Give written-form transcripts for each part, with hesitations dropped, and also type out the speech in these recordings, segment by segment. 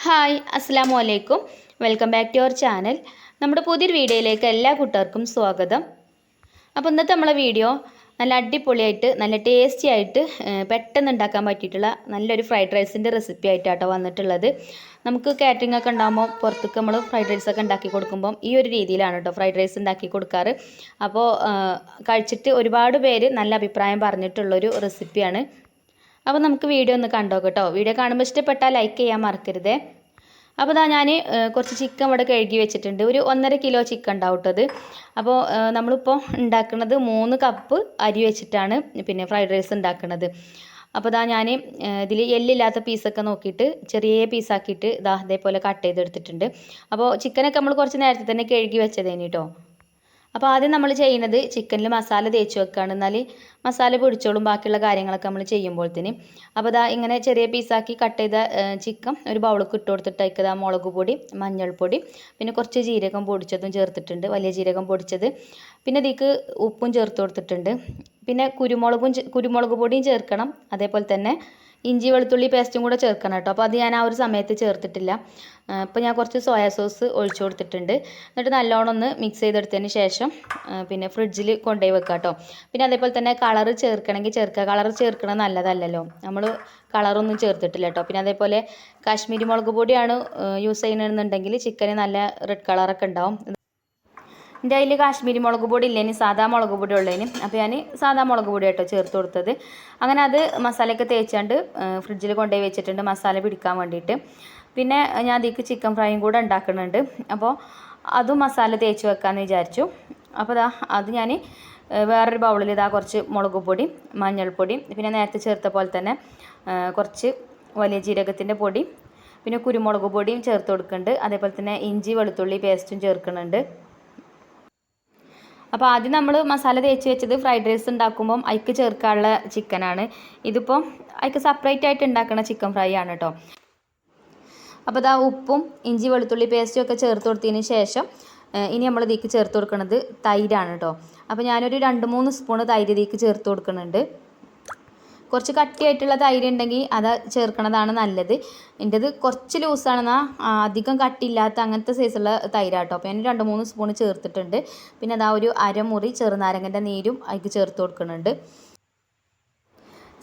Hi അസ്സലാമു അലൈക്കും. Welcome back to our channel. നമ്മുടെ പുതിയൊരു വീഡിയോയിലേക്ക് എല്ലാ കൂട്ടുകാർക്കും സ്വാഗതം. അപ്പോൾ ഇന്നത്തെ നമ്മളെ വീഡിയോ നല്ല അടിപൊളിയായിട്ട് നല്ല ടേസ്റ്റി ആയിട്ട് പെട്ടെന്ന് ഉണ്ടാക്കാൻ പറ്റിയിട്ടുള്ള നല്ലൊരു ഫ്രൈഡ് റൈസിൻ്റെ റെസിപ്പി ആയിട്ടാട്ടോ വന്നിട്ടുള്ളത്. നമുക്ക് കാറ്ററിംഗ് ഒക്കെ ഉണ്ടാകുമ്പോൾ പുറത്തേക്ക് നമ്മൾ ഫ്രൈഡ് റൈസൊക്കെ ഉണ്ടാക്കി കൊടുക്കുമ്പം ഈ ഒരു രീതിയിലാണ് കേട്ടോ ഫ്രൈഡ് റൈസ് ഉണ്ടാക്കി കൊടുക്കാറ്. അപ്പോൾ കഴിച്ചിട്ട് ഒരുപാട് പേര് നല്ല അഭിപ്രായം പറഞ്ഞിട്ടുള്ളൊരു റെസിപ്പിയാണ്. അപ്പോൾ നമുക്ക് വീഡിയോ ഒന്ന് കണ്ടോ കേട്ടോ. വീഡിയോ കാണുമ്പോൾ ഇഷ്ടപ്പെട്ടാൽ ലൈക്ക് ചെയ്യാൻ മറക്കരുതേ. അപ്പോൾ ഞാൻ കുറച്ച് ചിക്കൻ ഇവിടെ കഴുകി വെച്ചിട്ടുണ്ട്. ഒരു 1.5 കിലോ ചിക്കൻ ഉണ്ടാവും കേട്ടോ അത്. അപ്പോൾ നമ്മളിപ്പോൾ ഉണ്ടാക്കുന്നത് 3 കപ്പ് അരി വെച്ചിട്ടാണ് പിന്നെ ഫ്രൈഡ് റൈസ് ഉണ്ടാക്കുന്നത്. അപ്പോൾ ഞാൻ ഇതിൽ എല്ലില്ലാത്ത പീസൊക്കെ നോക്കിയിട്ട് ചെറിയ പീസാക്കിയിട്ട് അതേപോലെ കട്ട് ചെയ്തെടുത്തിട്ടുണ്ട്. അപ്പോൾ ചിക്കനൊക്കെ നമ്മൾ കുറച്ച് നേരത്തെ തന്നെ കഴുകി വെച്ചതേനി കേട്ടോ. അപ്പോൾ ആദ്യം നമ്മൾ ചെയ്യുന്നത് ചിക്കനിൽ മസാല തേച്ച് വെക്കുകയാണ്. എന്നാൽ മസാല പിടിച്ചോളും ബാക്കിയുള്ള കാര്യങ്ങളൊക്കെ നമ്മൾ ചെയ്യുമ്പോഴത്തേന്. അപ്പോൾ ഇങ്ങനെ ചെറിയ പീസാക്കി കട്ട് ചെയ്ത ചിക്കൻ ഒരു ബൗളിലേക്ക് ഇട്ട് കൊടുത്തിട്ട് അതിൽ മുളക് പൊടി, മഞ്ഞൾപ്പൊടി, പിന്നെ കുറച്ച് ജീരകം പൊടിച്ചതും ചേർത്തിട്ടുണ്ട്, വലിയ ജീരകം പൊടിച്ചത്. പിന്നെ ഇതിലേക്ക് ഉപ്പും ചേർത്ത് കൊടുത്തിട്ടുണ്ട്. പിന്നെ കുരുമുളക് പൊടിയും ചേർക്കണം. അതേപോലെ തന്നെ ഇഞ്ചി വെളുത്തുള്ളി പേസ്റ്റും കൂടെ ചേർക്കണം കേട്ടോ. അപ്പോൾ അത് ഞാൻ ആ ഒരു സമയത്ത് ചേർത്തിട്ടില്ല. ഇപ്പോൾ ഞാൻ കുറച്ച് സോയാ സോസ് ഒഴിച്ചു കൊടുത്തിട്ടുണ്ട്. എന്നിട്ട് നല്ലോണം ഒന്ന് മിക്സ് ചെയ്തെടുത്തതിന് ശേഷം പിന്നെ ഫ്രിഡ്ജിൽ കൊണ്ടുപോയി വെക്കുക കേട്ടോ. പിന്നെ അതേപോലെ തന്നെ കളറ് ചേർക്കണമെങ്കിൽ ചേർക്കുക. കളർ ചേർക്കണത് നല്ലതല്ലല്ലോ, നമ്മൾ കളറൊന്നും ചേർത്തിട്ടില്ല കേട്ടോ. പിന്നെ അതേപോലെ കാശ്മീരി മുളക് പൊടിയാണ് യൂസ് ചെയ്യണമെന്നുണ്ടെങ്കിൽ ചിക്കന് നല്ല റെഡ് കളറൊക്കെ ഉണ്ടാവും. എൻ്റെ അതിൽ കാശ്മീരി മുളക് പൊടി ഇല്ലേനി സാധാ മുളക് പൊടി ഉള്ളതിന്. അപ്പോൾ ഞാൻ സാധാ മുളക് പൊടി കേട്ടോ ചേർത്ത് കൊടുത്തത്. അങ്ങനെ അത് മസാലയൊക്കെ തേച്ചാണ്ട് ഫ്രിഡ്ജിൽ കൊണ്ടുപോയി വെച്ചിട്ടുണ്ട് മസാല പിടിക്കാൻ വേണ്ടിയിട്ട്. പിന്നെ ഞാൻ അതിലേക്ക് ചിക്കൻ ഫ്രൈയും കൂടെ ഉണ്ടാക്കുന്നുണ്ട്. അപ്പോൾ അതും മസാല തേച്ച് വെക്കാമെന്ന് വിചാരിച്ചു. അപ്പോൾ അത് ഞാൻ വേറൊരു ബൗളിൽ കുറച്ച് മുളക് പൊടി, മഞ്ഞൾപ്പൊടി, പിന്നെ നേരത്തെ ചേർത്ത പോലെ തന്നെ കുറച്ച് വലിയ ജീരകത്തിൻ്റെ പൊടി, പിന്നെ കുരുമുളക് പൊടിയും ചേർത്ത് കൊടുക്കുന്നുണ്ട്. അതേപോലെ തന്നെ ഇഞ്ചി വെളുത്തുള്ളി പേസ്റ്റും ചേർക്കുന്നുണ്ട്. അപ്പോൾ ആദ്യം നമ്മൾ മസാല തേച്ച് വെച്ചത് ഫ്രൈഡ് റൈസ് ഉണ്ടാക്കുമ്പം അതിക്ക് ചേർക്കാനുള്ള ചിക്കനാണ്. ഇതിപ്പം അതിക്ക് സെപ്പറേറ്റ് ആയിട്ട് ഉണ്ടാക്കുന്ന ചിക്കൻ ഫ്രൈ ആണ് കേട്ടോ. അപ്പോൾ ഉപ്പും ഇഞ്ചി വെളുത്തുള്ളി പേസ്റ്റും ഒക്കെ ചേർത്ത് കൊടുത്തതിന് ശേഷം ഇനി നമ്മൾ ഇതിലേക്ക് ചേർത്ത് കൊടുക്കുന്നത് തൈരാണ് കേട്ടോ. അപ്പോൾ ഞാനൊരു 2-3 സ്പൂണ് തൈര് ഇതിലേക്ക് ചേർത്ത് കൊടുക്കുന്നുണ്ട്. കുറച്ച് കട്ടിയായിട്ടുള്ള തൈര് ഉണ്ടെങ്കിൽ അത് ചേർക്കണതാണ് നല്ലത്. എൻ്റെത് കുറച്ച് ലൂസാണെന്നാൽ അധികം കട്ടിയില്ലാത്ത അങ്ങനത്തെ സൈസുള്ള തൈരാട്ടോ. അപ്പോൾ ഞാൻ 2-3 സ്പൂൺ ചേർത്തിട്ടുണ്ട്. പിന്നെ ഒരു അരമുറി ചെറുനാരങ്ങൻ്റെ നീരും അതിലേക്ക് ചേർത്ത് കൊടുക്കുന്നുണ്ട്.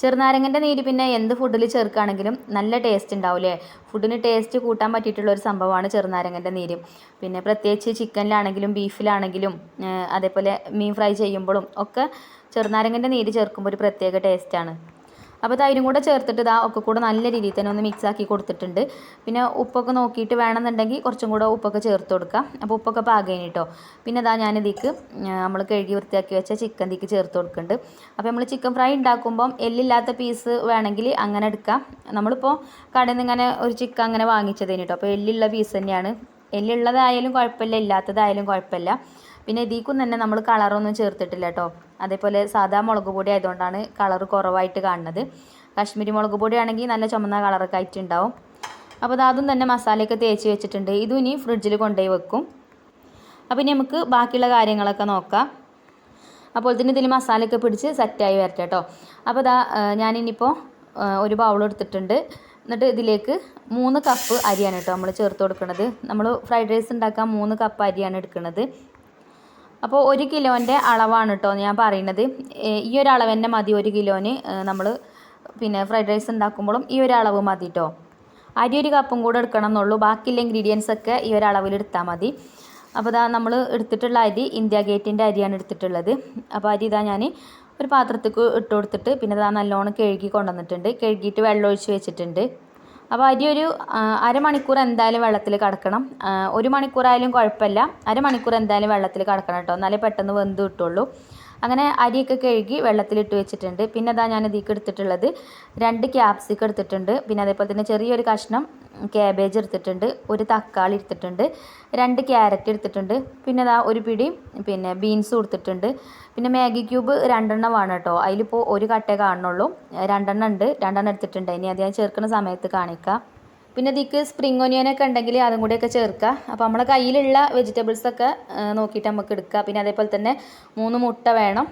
ചെറുനാരങ്ങൻ്റെ നീര് പിന്നെ എന്ത് ഫുഡിൽ ചേർക്കുകയാണെങ്കിലും നല്ല ടേസ്റ്റ് ഉണ്ടാവില്ലേ. ഫുഡിന് ടേസ്റ്റ് കൂട്ടാൻ പറ്റിയിട്ടുള്ള ഒരു സംഭവമാണ് ചെറുനാരങ്ങൻ്റെ നീര്. പിന്നെ പ്രത്യേകിച്ച് ചിക്കനിലാണെങ്കിലും ബീഫിലാണെങ്കിലും അതേപോലെ മീൻ ഫ്രൈ ചെയ്യുമ്പോഴും ഒക്കെ ചെറുനാരങ്ങൻ്റെ നീര് ചേർക്കുമ്പോൾ ഒരു പ്രത്യേക ടേസ്റ്റാണ്. അപ്പോൾ തൈരും കൂടെ ചേർത്തിട്ട് ഒക്കെ കൂടെ നല്ല രീതിയിൽ തന്നെ ഒന്ന് മിക്സാക്കി കൊടുത്തിട്ടുണ്ട്. പിന്നെ ഉപ്പൊക്കെ നോക്കിയിട്ട് വേണമെന്നുണ്ടെങ്കിൽ കുറച്ചും കൂടെ ഉപ്പൊക്കെ ചേർത്ത് കൊടുക്കാം. അപ്പോൾ ഉപ്പൊക്കെ പാകേനി കേട്ടോ. പിന്നെ ഞാൻ ഇതിലേക്ക് നമ്മൾ കഴുകി വൃത്തിയാക്കി വെച്ച ചിക്കൻ ഇതിലേക്ക് ചേർത്ത് കൊടുക്കുന്നുണ്ട്. അപ്പോൾ നമ്മൾ ചിക്കൻ ഫ്രൈ ഉണ്ടാക്കുമ്പം എല്ലില്ലാത്ത പീസ് വേണമെങ്കിൽ അങ്ങനെ എടുക്കാം. നമ്മളിപ്പോൾ കടയിൽ നിന്ന് ഇങ്ങനെ ഒരു ചിക്കൻ അങ്ങനെ വാങ്ങിച്ചതേനി കേട്ടോ. അപ്പോൾ എല്ലുള്ള പീസ് തന്നെയാണ്. എല്ലുള്ളതായാലും കുഴപ്പമില്ല, ഇല്ലാത്തതായാലും കുഴപ്പമില്ല. പിന്നെ ഇതിലേക്കും തന്നെ നമ്മൾ കളറൊന്നും ചേർത്തിട്ടില്ല കേട്ടോ. അതേപോലെ സാധാ മുളക് പൊടി ആയതുകൊണ്ടാണ് കളർ കുറവായിട്ട് കാണുന്നത്. കാശ്മീരി മുളക് പൊടിയാണെങ്കിൽ നല്ല ചുമന്ന കളറൊക്കെ ആയിട്ടുണ്ടാവും. അപ്പോൾ അതും തന്നെ മസാലയൊക്കെ തേച്ച് വെച്ചിട്ടുണ്ട്. ഇതും ഇനി ഫ്രിഡ്ജിൽ കൊണ്ടുപോയി വെക്കും. അപ്പോൾ ഇനി നമുക്ക് ബാക്കിയുള്ള കാര്യങ്ങളൊക്കെ നോക്കാം. അപ്പോൾ തന്നെ ഇതിൽ മസാലയൊക്കെ പിടിച്ച് സെറ്റായി വരട്ടെ കേട്ടോ. അപ്പോൾ ഞാനിനിപ്പോൾ ഒരു ബൗൾ എടുത്തിട്ടുണ്ട്. എന്നിട്ട് ഇതിലേക്ക് 3 കപ്പ് അരിയാണ് കേട്ടോ നമ്മൾ ചേർത്ത് കൊടുക്കുന്നത്. നമ്മൾ ഫ്രൈഡ് റൈസ് ഉണ്ടാക്കാൻ 3 കപ്പ് അരിയാണ് എടുക്കുന്നത്. അപ്പോൾ 1 കിലോൻ്റെ അളവാണ് കേട്ടോ ഞാൻ പറയുന്നത്. ഈ ഒരു അളവ് തന്നെ മതി 1 കിലോന്. നമ്മൾ പിന്നെ ഫ്രൈഡ് റൈസ് ഉണ്ടാക്കുമ്പോഴും ഈ ഒരു അളവ് മതി കേട്ടോ. അരി 1 കപ്പും കൂടെ എടുക്കണം എന്നുള്ളൂ. ബാക്കിയുള്ള ഇൻഗ്രീഡിയൻസ് ഒക്കെ ഈ ഒരു അളവിൽ എടുത്താൽ മതി. അപ്പോൾ നമ്മൾ എടുത്തിട്ടുള്ള അരി ഇന്ത്യ ഗേറ്റിൻ്റെ അരിയാണ് എടുത്തിട്ടുള്ളത്. അപ്പോൾ അരി ഞാൻ ഒരു പാത്രത്തേക്ക് ഇട്ട് കൊടുത്തിട്ട് പിന്നെ നല്ലോണം കഴുകി കൊണ്ടുവന്നിട്ടുണ്ട്. കഴുകിയിട്ട് വെള്ളം ഒഴിച്ച് വെച്ചിട്ടുണ്ട്. അപ്പോൾ അരി ഒരു അരമണിക്കൂർ എന്തായാലും വെള്ളത്തിൽ കിടക്കണം. 1 മണിക്കൂറായാലും കുഴപ്പമില്ല, അരമണിക്കൂർ എന്തായാലും വെള്ളത്തിൽ കിടക്കണം കേട്ടോ. എന്നാലേ പെട്ടെന്ന് വെന്ത് കിട്ടുള്ളൂ. അങ്ങനെ അരിയൊക്കെ കഴുകി വെള്ളത്തിലിട്ട് വെച്ചിട്ടുണ്ട്. പിന്നെ ഞാൻ ഇതിലേക്ക് എടുത്തിട്ടുള്ളത് 2 ക്യാപ്സിക്കം എടുത്തിട്ടുണ്ട്. പിന്നെ അതേപോലെ തന്നെ ചെറിയൊരു കഷ്ണം ക്യാബേജ് എടുത്തിട്ടുണ്ട്. 1 തക്കാളി എടുത്തിട്ടുണ്ട്. 2 ക്യാരറ്റ് എടുത്തിട്ടുണ്ട്. പിന്നെ ഒരു പിടി പിന്നെ ബീൻസും എടുത്തിട്ടുണ്ട്. പിന്നെ മാഗി ക്യൂബ് 2 എണ്ണമാണ് കേട്ടോ. അതിലിപ്പോൾ 1 കട്ടേ കാണുന്നുള്ളൂ. 2 എണ്ണം ഉണ്ട്. 2 എണ്ണം എടുത്തിട്ടുണ്ട്. ഇനി അത് ഞാൻ ചേർക്കുന്ന സമയത്ത് കാണിക്കാം. പിന്നെ ഇതിലേക്ക് സ്പ്രിംഗ് ഒനിയനൊക്കെ ഉണ്ടെങ്കിൽ അതും കൂടെയൊക്കെ ചേർക്കുക. അപ്പോൾ നമ്മളെ കയ്യിലുള്ള വെജിറ്റബിൾസൊക്കെ നോക്കിയിട്ട് നമുക്ക് എടുക്കുക. പിന്നെ അതേപോലെ തന്നെ 3 മുട്ട വേണം,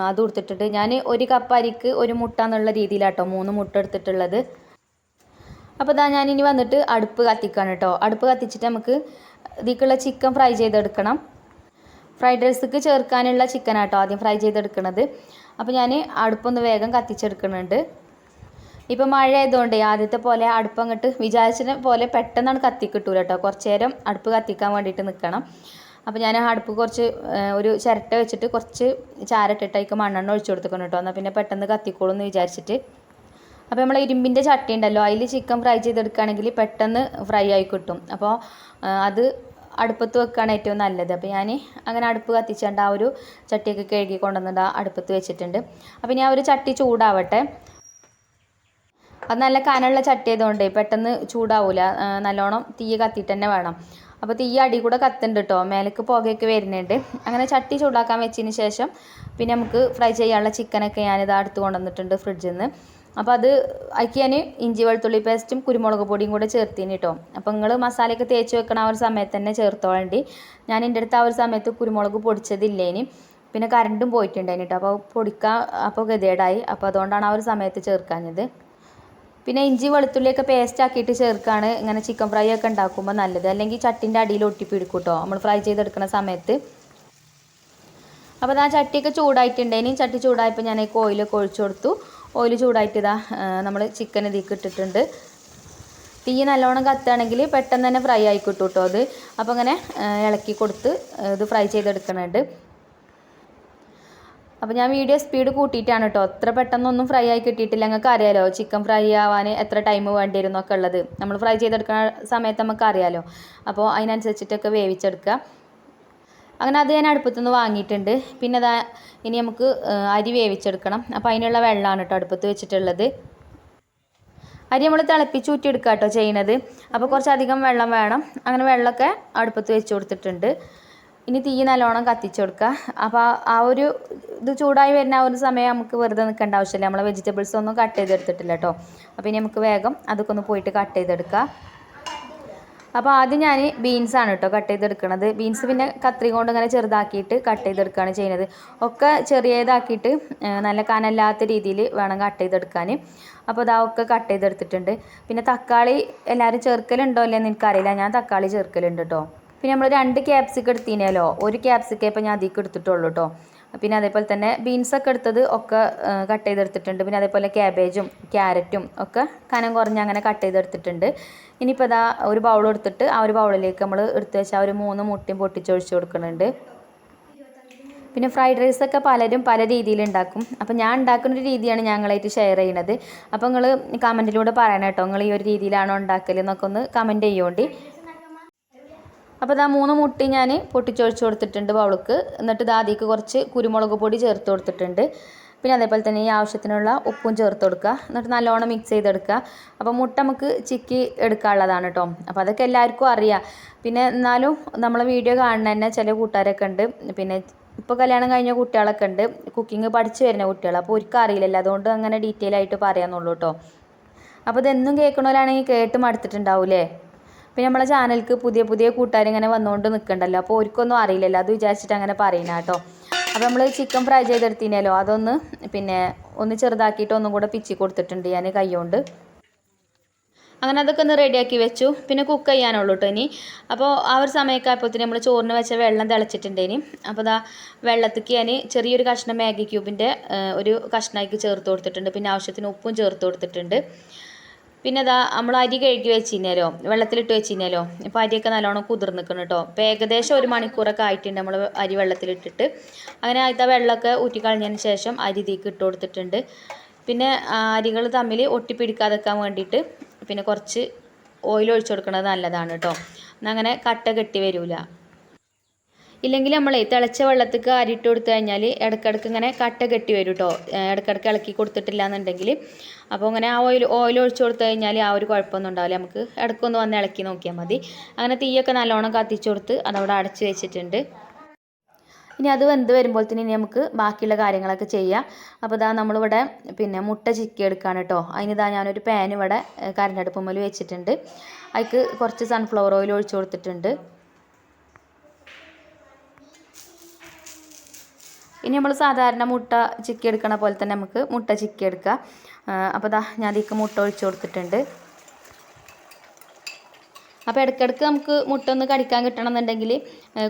അതും എടുത്തിട്ടുണ്ട്. ഞാൻ 1 കപ്പ് അരിക്ക് 1 മുട്ട എന്നുള്ള രീതിയിലാട്ടോ 3 മുട്ട എടുത്തിട്ടുള്ളത്. അപ്പോൾ ഇതാ ഞാൻ ഇനി വന്നിട്ട് അടുപ്പ് കത്തിക്കാണ് കേട്ടോ. അടുപ്പ് കത്തിച്ചിട്ട് നമുക്ക് ഇതിലേക്കുള്ള ചിക്കൻ ഫ്രൈ ചെയ്തെടുക്കണം. ഫ്രൈഡ് റൈസിക്ക് ചേർക്കാനുള്ള ചിക്കനാട്ടോ ആദ്യം ഫ്രൈ ചെയ്തെടുക്കുന്നത്. അപ്പോൾ ഞാൻ അടുപ്പൊന്ന് വേഗം കത്തിച്ചെടുക്കുന്നുണ്ട്. ഇപ്പോൾ മഴ ആയതുകൊണ്ട് ആദ്യത്തെ പോലെ അടുപ്പ് അങ്ങോട്ട് വിചാരിച്ചത് പോലെ പെട്ടെന്നാണ് കത്തിക്കിട്ടൂല കേട്ടോ. കുറച്ച് നേരം അടുപ്പ് കത്തിക്കാൻ വേണ്ടിയിട്ട് നിൽക്കണം. അപ്പോൾ ഞാൻ അടുപ്പ് കുറച്ച് ഒരു ചിരട്ട വെച്ചിട്ട് കുറച്ച് ചാരട്ടിട്ട് അതിലേക്ക് മണ്ണെണ്ണ ഒഴിച്ചു കൊടുത്തിക്കണം കേട്ടോ. എന്നാൽ പിന്നെ പെട്ടെന്ന് കത്തിക്കോളും എന്ന് വിചാരിച്ചിട്ട്. അപ്പോൾ നമ്മൾ ഇരുമ്പിൻ്റെ ചട്ടി ഉണ്ടല്ലോ, അതിൽ ചിക്കൻ ഫ്രൈ ചെയ്തെടുക്കുകയാണെങ്കിൽ പെട്ടെന്ന് ഫ്രൈ ആയി കിട്ടും. അപ്പോൾ അത് അടുപ്പത്ത് വെക്കുകയാണ് ഏറ്റവും നല്ലത്. അപ്പോൾ ഞാൻ അങ്ങനെ അടുപ്പ് കത്തിച്ചുകൊണ്ട് ആ ഒരു ചട്ടിയൊക്കെ കഴുകി കൊണ്ടുവന്നിട്ട് അടുപ്പത്ത് വെച്ചിട്ടുണ്ട്. അപ്പോൾ ഇനി ആ ഒരു ചട്ടി ചൂടാവട്ടെ. അത് നല്ല കനമുള്ള ചട്ടി ആയതുകൊണ്ട് പെട്ടെന്ന് ചൂടാവില്ല, നല്ലോണം തീ കത്തിയിട്ട് തന്നെ വേണം. അപ്പോൾ തീ അടി കൂടെ കത്തുന്നുണ്ട് കേട്ടോ, മേലേക്ക് പുകയൊക്കെ വരുന്നുണ്ട്. അങ്ങനെ ചട്ടി ചൂടാക്കാൻ വെച്ചതിന് ശേഷം പിന്നെ നമുക്ക് ഫ്രൈ ചെയ്യാനുള്ള ചിക്കനൊക്കെ ഞാനിത് അടുത്ത് കൊണ്ടുവന്നിട്ടുണ്ട് ഫ്രിഡ്ജിൽ നിന്ന്. അപ്പോൾ അത് അതിലേക്ക് ഞാൻ ഇഞ്ചി വെളുത്തുള്ളി പേസ്റ്റും കുരുമുളക് പൊടിയും കൂടെ ചേർത്തിന് കേട്ടോ. അപ്പോൾ നിങ്ങൾ മസാലയൊക്കെ തേച്ച് വെക്കണ ആ ഒരു സമയത്ത് തന്നെ ചേർത്തോളേണ്ടി. ഞാൻ എൻ്റെ അടുത്ത് ആ ഒരു സമയത്ത് കുരുമുളക് പൊടിച്ചതില്ലേനി, പിന്നെ കറണ്ടും പോയിട്ടുണ്ടായിന് കേട്ടോ. അപ്പോൾ പൊടിക്കാൻ അപ്പോൾ ഗതികേടായി. അപ്പോൾ അതുകൊണ്ടാണ് ആ ഒരു സമയത്ത് ചേർക്കാഞ്ഞത്. പിന്നെ ഇഞ്ചി വെളുത്തുള്ളിയൊക്കെ പേസ്റ്റ് ആക്കിയിട്ട് ചേർക്കുകയാണ് ഇങ്ങനെ ചിക്കൻ ഫ്രൈ ഒക്കെ ഉണ്ടാക്കുമ്പോൾ നല്ലത്. അല്ലെങ്കിൽ ചട്ടിൻ്റെ അടിയിൽ ഒട്ടിപ്പിടിക്കും കേട്ടോ നമ്മൾ ഫ്രൈ ചെയ്തെടുക്കുന്ന സമയത്ത്. അപ്പോൾ ആ ചട്ടിയൊക്കെ ചൂടായിട്ടുണ്ടേനി. ചട്ടി ചൂടായപ്പോൾ ഞാൻ ഓയിലൊക്കെ ഒഴിച്ചു കൊടുത്തു. ഓയിൽ ചൂടായിട്ട് ഇതാ നമ്മൾ ചിക്കൻ ഇതിലേക്ക് ഇട്ടിട്ടുണ്ട്. തീ നല്ലോണം കത്തുകയാണെങ്കിൽ പെട്ടെന്ന് തന്നെ ഫ്രൈ ആയി കിട്ടും കേട്ടോ അത്. അപ്പോൾ അങ്ങനെ ഇളക്കി കൊടുത്ത് ഇത് ഫ്രൈ ചെയ്തെടുക്കുന്നുണ്ട്. അപ്പോൾ ഞാൻ വീഡിയോ സ്പീഡ് കൂട്ടിയിട്ടാണ് കേട്ടോ. അത്ര പെട്ടെന്നൊന്നും ഫ്രൈ ആയി കിട്ടിയിട്ടില്ല. നിങ്ങൾക്ക് അറിയാലോ ചിക്കൻ ഫ്രൈ ആവാൻ എത്ര ടൈം വേണ്ടി വരും എന്നൊക്കെ ഉള്ളത്. നമ്മൾ ഫ്രൈ ചെയ്തെടുക്കുന്ന സമയത്ത് നമുക്ക് അറിയാലോ. അപ്പോൾ അതിനനുസരിച്ചിട്ടൊക്കെ വേവിച്ചെടുക്കുക. അങ്ങനെ അത് ഞാൻ അടുപ്പത്തുനിന്ന് വാങ്ങിയിട്ടുണ്ട്. പിന്നെ അതാ ഇനി നമുക്ക് അരി വേവിച്ചെടുക്കണം. അപ്പോൾ അതിനുള്ള വെള്ളമാണ് കേട്ടോ അടുപ്പത്ത് വെച്ചിട്ടുള്ളത്. അരി നമ്മൾ തിളപ്പിച്ച് ഊറ്റിയെടുക്കുക കേട്ടോ ചെയ്യണത്. അപ്പോൾ കുറച്ചധികം വെള്ളം വേണം. അങ്ങനെ വെള്ളമൊക്കെ അടുപ്പത്ത് വെച്ച് കൊടുത്തിട്ടുണ്ട്. ഇനി തീ നല്ലോണം കത്തിച്ച് കൊടുക്കുക. അപ്പോൾ ആ ഒരു ഇത് ചൂടായി വരുന്ന ആ ഒരു സമയം നമുക്ക് വെറുതെ നിൽക്കേണ്ട ആവശ്യമില്ല. നമ്മളെ വെജിറ്റബിൾസ് ഒന്നും കട്ട് ചെയ്തെടുത്തിട്ടില്ല കേട്ടോ. അപ്പോൾ ഇനി നമുക്ക് വേഗം അതൊക്കെ ഒന്ന് പോയിട്ട് കട്ട് ചെയ്തെടുക്കുക. അപ്പോൾ ആദ്യം ഞാൻ ബീൻസാണ് കേട്ടോ കട്ട് ചെയ്തെടുക്കുന്നത്. ബീൻസ് പിന്നെ കത്രി കൊണ്ട് ഇങ്ങനെ ചെറുതാക്കിയിട്ട് കട്ട് ചെയ്തെടുക്കുകയാണ് ചെയ്യുന്നത്. ഒക്കെ ചെറിയതാക്കിയിട്ട് നല്ല കനല്ലാത്ത രീതിയിൽ വേണം കട്ട് ചെയ്തെടുക്കാൻ. അപ്പോൾ അതൊക്കെ കട്ട് ചെയ്തെടുത്തിട്ടുണ്ട്. പിന്നെ തക്കാളി എല്ലാവരും ചേർക്കലുണ്ടോ അല്ലേന്ന് എനിക്കറിയില്ല. ഞാൻ തക്കാളി ചേർക്കലുണ്ട് കേട്ടോ. പിന്നെ നമ്മൾ 2 ക്യാപ്സിക്കം എടുത്തിനല്ലോ, 1 ക്യാപ്സിക്കം ഇപ്പോൾ ഞാൻ അതിലേക്ക് എടുത്തിട്ടുള്ളൂ കേട്ടോ. പിന്നെ അതേപോലെ തന്നെ ബീൻസൊക്കെ എടുത്തത് ഒക്കെ കട്ട് ചെയ്തെടുത്തിട്ടുണ്ട്. പിന്നെ അതേപോലെ ക്യാബേജും ക്യാരറ്റും ഒക്കെ കനം കുറഞ്ഞ് അങ്ങനെ കട്ട് ചെയ്തെടുത്തിട്ടുണ്ട്. ഇനിയിപ്പോൾ ഇതാ ഒരു ബൗൾ എടുത്തിട്ട് ആ ഒരു ബൗളിലേക്ക് നമ്മൾ എടുത്ത് വെച്ചാൽ ഒരു 3 മുട്ടയും പൊട്ടിച്ചൊഴിച്ച് കൊടുക്കുന്നുണ്ട്. പിന്നെ ഫ്രൈഡ് റൈസൊക്കെ പലരും പല രീതിയിൽ ഉണ്ടാക്കും. അപ്പോൾ ഞാൻ ഉണ്ടാക്കുന്ന ഒരു രീതിയാണ് ഞങ്ങളായിട്ട് ഷെയർ ചെയ്യുന്നത്. അപ്പോൾ നിങ്ങൾ കമൻറ്റിലൂടെ പറയണം കേട്ടോ, നിങ്ങൾ ഈ ഒരു രീതിയിലാണോ ഉണ്ടാക്കൽ എന്നൊക്കെ ഒന്ന് കമൻറ്റ് ചെയ്യുകൊണ്ട്. അപ്പോൾ ഇതാ 3 മുട്ട ഞാൻ പൊട്ടിച്ചൊഴിച്ച് കൊടുത്തിട്ടുണ്ട് ബൗൾക്ക്. എന്നിട്ട് ഇതാദ്യക്ക് കുറച്ച് കുരുമുളക് പൊടി ചേർത്ത് കൊടുത്തിട്ടുണ്ട്. പിന്നെ അതേപോലെ തന്നെ ഈ ആവശ്യത്തിനുള്ള ഉപ്പും ചേർത്ത് കൊടുക്കുക. എന്നിട്ട് നല്ലോണം മിക്സ് ചെയ്തെടുക്കുക. അപ്പോൾ മുട്ട നമുക്ക് ചിക്കി എടുക്കാനുള്ളതാണ് കേട്ടോ. അപ്പോൾ അതൊക്കെ എല്ലാവർക്കും അറിയാം. പിന്നെ എന്നാലും നമ്മളെ വീഡിയോ കാണുന്ന തന്നെ ചില കൂട്ടുകാരൊക്കെ ഉണ്ട്. പിന്നെ ഇപ്പോൾ കല്യാണം കഴിഞ്ഞ കുട്ടികളൊക്കെ ഉണ്ട്, കുക്കിംഗ് പഠിച്ചു വരുന്ന കുട്ടികൾ. അപ്പോൾ ഒരിക്കലും അറിയില്ലല്ലോ, അതുകൊണ്ട് അങ്ങനെ ഡീറ്റെയിൽ ആയിട്ട് പറയാമെന്നുള്ളൂ കേട്ടോ. അപ്പോൾ ഇതെന്നും കേൾക്കണവരാണെങ്കിൽ കേട്ട് മടുത്തിട്ടുണ്ടാവൂലേ. പിന്നെ നമ്മളെ ചാനലിക്ക് പുതിയ പുതിയ കൂട്ടുകാരിങ്ങനെ വന്നുകൊണ്ട് നിൽക്കണ്ടല്ലോ. അപ്പോൾ ഒരിക്കൊന്നും അറിയില്ലല്ലോ, അത് വിചാരിച്ചിട്ട് അങ്ങനെ പറയുന്ന കേട്ടോ. അപ്പോൾ നമ്മൾ ചിക്കൻ ഫ്രൈ ചെയ്തെടുത്തിനല്ലോ, അതൊന്ന് പിന്നെ ഒന്ന് ചെറുതാക്കിയിട്ട് ഒന്നും കൂടെ പിച്ചി കൊടുത്തിട്ടുണ്ട് ഞാൻ കൈകൊണ്ട്. അങ്ങനെ അതൊക്കെ ഒന്ന് റെഡിയാക്കി വെച്ചു. പിന്നെ കുക്ക് ചെയ്യാനുള്ളൂ കേട്ടോ ഇനി. അപ്പോൾ ആ ഒരു സമയമൊക്കെ ആയപ്പോഴത്തേന് നമ്മൾ ചോറിന് വെച്ച വെള്ളം തിളച്ചിട്ടുണ്ടേനി. അപ്പോൾ ഇതാ വെള്ളത്തേക്ക് ഞാൻ ചെറിയൊരു കഷ്ണം മാഗി ക്യൂബിൻ്റെ ഒരു കഷ്ണമാക്കി ചേർത്ത് കൊടുത്തിട്ടുണ്ട്. പിന്നെ ആവശ്യത്തിന് ഉപ്പും ചേർത്ത് കൊടുത്തിട്ടുണ്ട്. പിന്നെ അതാ നമ്മൾ അരി കഴുകി വെച്ചിരുന്നല്ലോ, വെള്ളത്തിലിട്ട് വെച്ചിരുന്നല്ലോ. ഇപ്പോൾ അരിയൊക്കെ നല്ലോണം കുതിർന്ന് നിൽക്കണം കേട്ടോ. ഇപ്പോൾ ഏകദേശം 1 മണിക്കൂറൊക്കെ ആയിട്ടുണ്ട് നമ്മൾ അരി വെള്ളത്തിലിട്ടിട്ട്. അങ്ങനെ ആദ്യത്തെ വെള്ളമൊക്കെ ഊറ്റിക്കളഞ്ഞതിന് ശേഷം അരി ഇതിലേക്ക് ഇട്ട് കൊടുത്തിട്ടുണ്ട്. പിന്നെ അരികൾ തമ്മിൽ ഒട്ടിപ്പിടിക്കാതെക്കാൻ വേണ്ടിയിട്ട് പിന്നെ കുറച്ച് ഓയിൽ ഒഴിച്ചു കൊടുക്കുന്നത് നല്ലതാണ് കേട്ടോ. അങ്ങനെ കട്ട കെട്ടി വരില്ല. ഇല്ലെങ്കിൽ നമ്മളെ തിളച്ച വെള്ളത്തേക്ക് അരിയിട്ട് കൊടുത്തു കഴിഞ്ഞാൽ ഇടയ്ക്കിടയ്ക്ക് ഇങ്ങനെ കട്ട കെട്ടി വരും കേട്ടോ, ഇടയ്ക്കിടയ്ക്ക് ഇളക്കി കൊടുത്തിട്ടില്ല എന്നുണ്ടെങ്കിൽ. അപ്പോൾ അങ്ങനെ ആ ഓയിൽ ഒഴിച്ചു കൊടുത്തു കഴിഞ്ഞാൽ ആ ഒരു കുഴപ്പമൊന്നും ഉണ്ടാവില്ല. നമുക്ക് ഇടയ്ക്കൊന്ന് വന്ന് ഇളക്കി നോക്കിയാൽ മതി. അങ്ങനെ തീയൊക്കെ നല്ലോണം കത്തിച്ചു കൊടുത്ത് അതവിടെ അടച്ച് വെച്ചിട്ടുണ്ട്. ഇനി അത് വെന്ത് വരുമ്പോഴത്തേന് ഇനി നമുക്ക് ബാക്കിയുള്ള കാര്യങ്ങളൊക്കെ ചെയ്യാം. അപ്പോൾ ഇതാ നമ്മളിവിടെ പിന്നെ മുട്ട ചിക്കി എടുക്കുകയാണ് കേട്ടോ. അതിനിതാ ഞാനൊരു പാൻ ഇവിടെ കരണ്ടടുപ്പുമ്മൽ വെച്ചിട്ടുണ്ട്. അതിക്ക് കുറച്ച് സൺഫ്ലവർ ഓയിൽ ഒഴിച്ചു കൊടുത്തിട്ടുണ്ട്. ഇനി നമ്മൾ സാധാരണ മുട്ട ചിക്കി എടുക്കണ പോലെ തന്നെ നമുക്ക് മുട്ട ചിക്കി എടുക്കാം. അപ്പോൾ ദാ ഞാൻ ഇതിലേക്ക് മുട്ട ഒഴിച്ചു കൊടുത്തിട്ടുണ്ട്. അപ്പോൾ ഇടയ്ക്കിടയ്ക്ക് നമുക്ക് മുട്ട ഒന്ന് കടിക്കാൻ കിട്ടണം എന്നുണ്ടെങ്കിൽ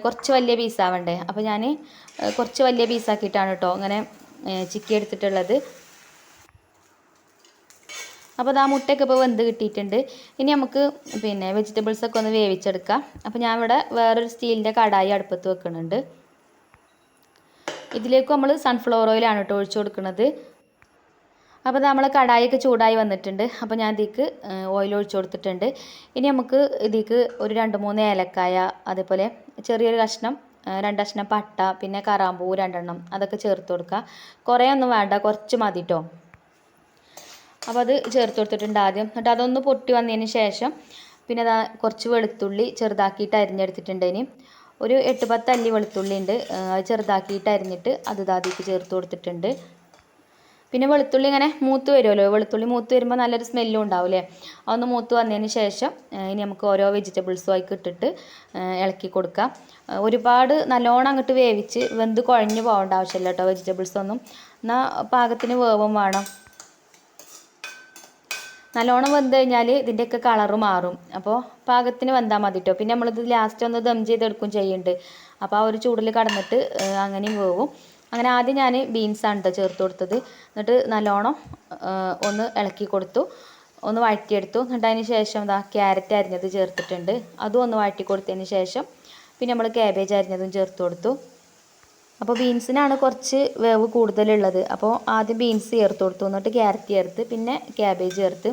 കുറച്ച് വലിയ പീസാവണ്ടേ. അപ്പോൾ ഞാൻ കുറച്ച് വലിയ പീസാക്കിയിട്ടാണ് കേട്ടോ അങ്ങനെ ചിക്കി എടുത്തിട്ടുള്ളത്. അപ്പോൾ അത് ആ മുട്ടയൊക്കെ ഇപ്പോൾ വെന്ത് കിട്ടിയിട്ടുണ്ട്. ഇനി നമുക്ക് പിന്നെ വെജിറ്റബിൾസൊക്കെ ഒന്ന് വേവിച്ചെടുക്കാം. അപ്പോൾ ഞാൻ ഇവിടെ വേറൊരു സ്റ്റീലിൻ്റെ കടായി അടുപ്പത്ത് വെക്കുന്നുണ്ട്. ഇതിലേക്ക് നമ്മൾ സൺഫ്ലവർ ഓയിലാണ് കേട്ടോ ഒഴിച്ചു കൊടുക്കുന്നത്. അപ്പോൾ നമ്മൾ കടായിയൊക്കെ ചൂടായി വന്നിട്ടുണ്ട്. അപ്പോൾ ഞാൻ ഇതിലേക്ക് ഓയിൽ ഒഴിച്ചു കൊടുത്തിട്ടുണ്ട്. ഇനി നമുക്ക് ഇതിലേക്ക് ഒരു 2-3 ഏലക്കായ, അതേപോലെ ചെറിയൊരു കഷ്ണം 2 കഷ്ണം പട്ട, പിന്നെ കറാമ്പൂ 2 എണ്ണം അതൊക്കെ ചേർത്ത് കൊടുക്കുക. കുറേ ഒന്നും വേണ്ട, കുറച്ച് മതി കേട്ടോ. അപ്പോൾ അത് ചേർത്ത് കൊടുത്തിട്ടുണ്ട് ആദ്യം. എന്നിട്ട് അതൊന്ന് പൊട്ടി വന്നതിന് ശേഷം പിന്നെ കുറച്ച് വെളുത്തുള്ളി ചെറുതാക്കിയിട്ട് അരിഞ്ഞെടുത്തിട്ടുണ്ട്. ഇനി ഒരു 8-10 അല്ലി വെളുത്തുള്ളി ഉണ്ട്, അത് ചെറുതാക്കിയിട്ട് അരിഞ്ഞിട്ട് അത് അതിലേക്ക് ചേർത്ത് കൊടുത്തിട്ടുണ്ട്. പിന്നെ വെളുത്തുള്ളി ഇങ്ങനെ മൂത്ത് വരുമല്ലോ, വെളുത്തുള്ളി മൂത്ത് വരുമ്പോൾ നല്ലൊരു സ്മെല്ലും ഉണ്ടാവില്ലേ. അതൊന്ന് മൂത്ത് വന്നതിന് ശേഷം ഇനി നമുക്ക് ഓരോ വെജിറ്റബിൾസും ആയി ഇട്ടിട്ട് ഇളക്കി കൊടുക്കാം. ഒരുപാട് നല്ലോണം അങ്ങോട്ട് വേവിച്ച് വെന്ത് കുഴഞ്ഞു പോകേണ്ട ആവശ്യമില്ല കേട്ടോ വെജിറ്റബിൾസൊന്നും. എന്നാൽ പാകത്തിന് വേവും വേണം. നല്ലോണം വെന്ത് കഴിഞ്ഞാൽ ഇതിൻ്റെയൊക്കെ കളറ് മാറും. അപ്പോൾ പാകത്തിന് വെന്താൽ മതി കേട്ടോ. പിന്നെ നമ്മളിത് ലാസ്റ്റ് ഒന്ന് ദം ചെയ്തെടുക്കും ചെയ്യുന്നുണ്ട്. അപ്പോൾ ആ ഒരു ചൂടിൽ കടന്നിട്ട് അങ്ങനെയും വേവും. അങ്ങനെ ആദ്യം ഞാൻ ബീൻസാണ് കേട്ടോ ചേർത്ത് കൊടുത്തത്. എന്നിട്ട് നല്ലോണം ഒന്ന് ഇളക്കി കൊടുത്തു, ഒന്ന് വഴറ്റിയെടുത്തു. എന്നിട്ട് അതിന് ശേഷം ക്യാരറ്റ് അരിഞ്ഞത് ചേർത്തിട്ടുണ്ട്, അതും ഒന്ന് വഴറ്റി കൊടുത്തതിന് ശേഷം പിന്നെ നമ്മൾ ക്യാബേജ് അരിഞ്ഞതും ചേർത്ത് കൊടുത്തു. അപ്പോൾ ബീൻസിനാണ് കുറച്ച് വേവ് കൂടുതലുള്ളത്. അപ്പോൾ ആദ്യം ബീൻസ് ചേർത്ത് കൊടുത്തു, എന്നിട്ട് ക്യാരറ്റ് ചേർത്ത്, പിന്നെ ക്യാബേജ് ചേർത്ത്,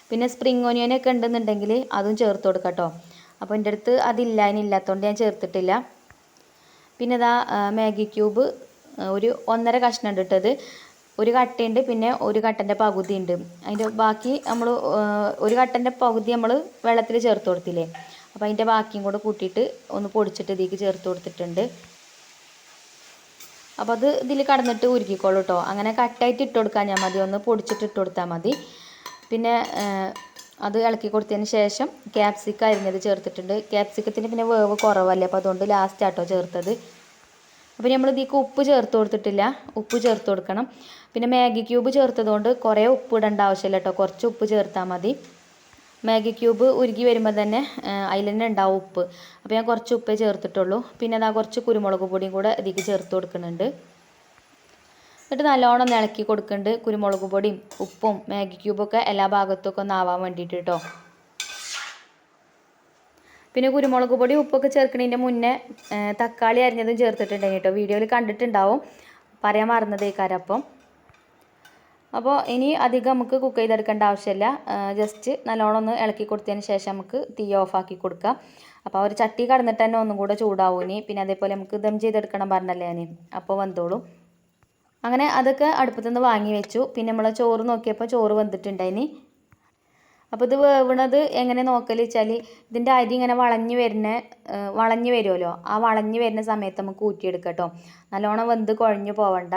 പിന്നെ സ്പ്രിംഗ് ഓനിയനൊക്കെ ഉണ്ടെന്നുണ്ടെങ്കിൽ അതും ചേർത്ത് കൊടുക്കാം കേട്ടോ. അപ്പോൾ എൻ്റെ അടുത്ത് അതില്ല, അതിനില്ലാത്തതുകൊണ്ട് ഞാൻ ചേർത്തിട്ടില്ല. പിന്നെ മാഗി ക്യൂബ് ഒരു 1.5 കഷ്ണം ഉണ്ട് ഇട്ടത്. ഒരു കട്ടയുണ്ട്, പിന്നെ ഒരു കട്ടൻ്റെ പകുതി ഉണ്ട്. അതിൻ്റെ ബാക്കി നമ്മൾ ഒരു കട്ടൻ്റെ പകുതി നമ്മൾ വെള്ളത്തിൽ ചേർത്ത് കൊടുത്തില്ലേ, അപ്പോൾ അതിൻ്റെ ബാക്കിയും കൂടെ കൂട്ടിയിട്ട് ഒന്ന് പൊടിച്ചിട്ട് ഇതിലേക്ക് ചേർത്ത് കൊടുത്തിട്ടുണ്ട്. അപ്പോൾ അത് ഇതിൽ കടന്നിട്ട് ഉരുക്കിക്കോളൂ കേട്ടോ. അങ്ങനെ കട്ടായിട്ട് ഇട്ട് കൊടുക്കാൻ ഞാൻ മതി, ഒന്ന് പൊടിച്ചിട്ട് ഇട്ട് കൊടുത്താൽ മതി. പിന്നെ അത് ഇളക്കി കൊടുത്തതിന് ശേഷം ക്യാപ്സിക്കം അരിഞ്ഞത് ചേർത്തിട്ടുണ്ട്. ക്യാപ്സിക്കത്തിന് പിന്നെ വേവ് കുറവല്ലേ, അപ്പോൾ അതുകൊണ്ട് ലാസ്റ്റ് ആട്ടോ ചേർത്തത്. അപ്പോൾ നമ്മൾ ഇതിലേക്ക് ഉപ്പ് ചേർത്ത് കൊടുത്തിട്ടില്ല, ഉപ്പ് ചേർത്ത് കൊടുക്കണം. പിന്നെ മാഗി ക്യൂബ് ചേർത്തതുകൊണ്ട് കുറേ ഉപ്പ് ഇടേണ്ട ആവശ്യമില്ല കേട്ടോ, കുറച്ച് ഉപ്പ് ചേർത്താൽ മതി. മാഗി ക്യൂബ് ഉരുകി വരുമ്പോൾ തന്നെ അതിൽ തന്നെ ഉണ്ടാവും ഉപ്പ്. അപ്പോൾ ഞാൻ കുറച്ച് ഉപ്പേ ചേർത്തിട്ടുള്ളൂ. പിന്നെ കുറച്ച് കുരുമുളക് പൊടിയും കൂടെ ഇതിലേക്ക് ചേർത്ത് കൊടുക്കുന്നുണ്ട്. എന്നിട്ട് നല്ലോണം ഒന്ന് ഇളക്കി കൊടുക്കുന്നുണ്ട്. കുരുമുളക് പൊടിയും ഉപ്പും മാഗി ക്യൂബൊക്കെ എല്ലാ ഭാഗത്തൊക്കെ ഒന്ന് ആവാൻ വേണ്ടിയിട്ട് കേട്ടോ. പിന്നെ കുരുമുളക് പൊടി ഉപ്പൊക്കെ ചേർക്കുന്നതിൻ്റെ മുന്നേ തക്കാളി അരിഞ്ഞതും ചേർത്തിട്ടുണ്ടെങ്കിൽ കേട്ടോ, വീഡിയോയിൽ കണ്ടിട്ടുണ്ടാവും, പറയാൻ മറന്നതേക്കാരം. അപ്പോൾ ഇനി അധികം നമുക്ക് കുക്ക് ചെയ്തെടുക്കേണ്ട ആവശ്യമില്ല. ജസ്റ്റ് നല്ലോണം ഒന്ന് ഇളക്കി കൊടുത്തതിന് ശേഷം നമുക്ക് തീ ഓഫാക്കി കൊടുക്കാം. അപ്പോൾ ഒരു ചട്ടി കടന്നിട്ട് തന്നെ ഒന്നും കൂടെ ചൂടാവും ഇനി. പിന്നെ അതേപോലെ നമുക്ക് ദം ചെയ്തെടുക്കണം പറഞ്ഞല്ലേ ഞാൻ, അപ്പോൾ വെന്തോളും. അങ്ങനെ അതൊക്കെ അടുപ്പത്തുനിന്ന് വാങ്ങി വെച്ചു. പിന്നെ നമ്മൾ ചോറ് നോക്കിയപ്പോൾ ചോറ് വെന്തിട്ടുണ്ടായിനി. അപ്പോൾ ഇത് വേവണത് എങ്ങനെ നോക്കൽ വെച്ചാൽ ഇതിൻ്റെ അരി ഇങ്ങനെ വളഞ്ഞു വരുമല്ലോ, ആ വളഞ്ഞു വരുന്ന സമയത്ത് നമുക്ക് ഊറ്റിയെടുക്കാം കേട്ടോ, നല്ലോണം വെന്ത് കുഴഞ്ഞു പോവണ്ട.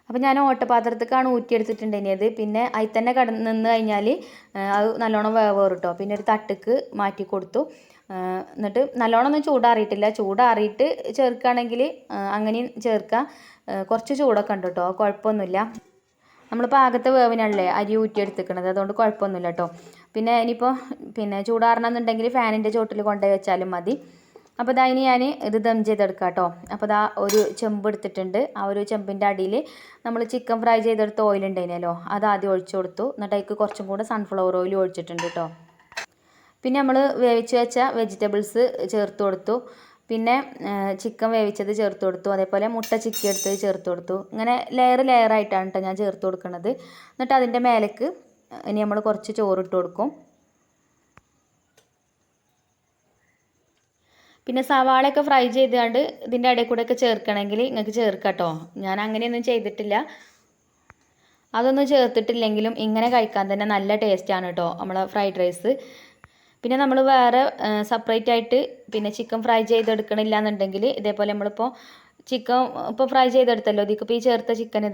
അപ്പോൾ ഞാൻ ഓട്ടപാത്രത്തേക്കാണ് ഊറ്റിയെടുത്തിട്ടുണ്ടെങ്കിൽ പിന്നെ അതിൽ തന്നെ നിന്ന് കഴിഞ്ഞാൽ അത് നല്ലോണം വേവേറും കേട്ടോ. പിന്നെ ഒരു തട്ടിക്ക് മാറ്റി കൊടുത്തു. എന്നിട്ട് നല്ലോണം ഒന്നും ചൂടാറിയിട്ടില്ല, ചൂടാറിയിട്ട് ചേർക്കുകയാണെങ്കിൽ അങ്ങനെയും ചേർക്കാം. കുറച്ച് ചൂടൊക്കെ ഉണ്ട് കേട്ടോ, കുഴപ്പമൊന്നുമില്ല. നമ്മൾ പാകത്തെ വേവിനല്ലേ അരി ഊറ്റിയെടുത്തിക്കണത്, അതുകൊണ്ട് കുഴപ്പമൊന്നുമില്ല കേട്ടോ. പിന്നെ ഇനിയിപ്പോൾ ചൂടാറണമെന്നുണ്ടെങ്കിൽ ഫാനിൻ്റെ ചോട്ടിൽ കൊണ്ടുപോയി വെച്ചാലും മതി. അപ്പോൾ ഇനി ഞാൻ ഇത് ദം ചെയ്തെടുക്കാം കേട്ടോ. അപ്പോൾ ഒരു ചെമ്പ് എടുത്തിട്ടുണ്ട്. ആ ഒരു ചെമ്പിൻ്റെ അടിയിൽ നമ്മൾ ചിക്കൻ ഫ്രൈ ചെയ്തെടുത്ത ഓയിൽ ഉണ്ടായിരുന്നല്ലോ, അത് ആദ്യം ഒഴിച്ചു കൊടുത്തു. എന്നിട്ട് അതിലേക്ക് കുറച്ചും കൂടെ സൺഫ്ലവർ ഓയിൽ ഒഴിച്ചിട്ടുണ്ട് കേട്ടോ. പിന്നെ നമ്മൾ വേവിച്ച് വെച്ച വെജിറ്റബിൾസ് ചേർത്ത് കൊടുത്തു. പിന്നെ ചിക്കൻ വേവിച്ചത് ചേർത്ത് കൊടുത്തു. അതേപോലെ മുട്ട ചിക്കി എടുത്തത് ചേർത്ത് കൊടുത്തു. ഇങ്ങനെ ലെയറായിട്ടാണ് കേട്ടോ ഞാൻ ചേർത്ത് കൊടുക്കുന്നത്. എന്നിട്ട് അതിൻ്റെ മേലേക്ക് ഇനി നമ്മൾ കുറച്ച് ചോറിട്ട് കൊടുക്കും. പിന്നെ സവാളയൊക്കെ ഫ്രൈ ചെയ്തുകൊണ്ട് ഇതിൻ്റെ ഇടയിൽ കൂടെയൊക്കെ ചേർക്കണമെങ്കിൽ നിങ്ങൾക്ക് ചേർക്കാം കേട്ടോ. ഞാൻ അങ്ങനെയൊന്നും ചെയ്തിട്ടില്ല. അതൊന്നും ചേർത്തിട്ടില്ലെങ്കിലും ഇങ്ങനെ കഴിക്കാൻ തന്നെ നല്ല ടേസ്റ്റാണ് കേട്ടോ നമ്മളെ ഫ്രൈഡ് റൈസ്. പിന്നെ നമ്മൾ വേറെ സെപ്പറേറ്റ് ആയിട്ട് പിന്നെ ചിക്കൻ ഫ്രൈ ചെയ്തെടുക്കണില്ല എന്നുണ്ടെങ്കിൽ ഇതേപോലെ നമ്മളിപ്പോൾ ചിക്കൻ ഇപ്പോൾ ഫ്രൈ ചെയ്തെടുത്തല്ലോ, ഇതിപ്പോൾ ഈ ചേർത്ത ചിക്കൻ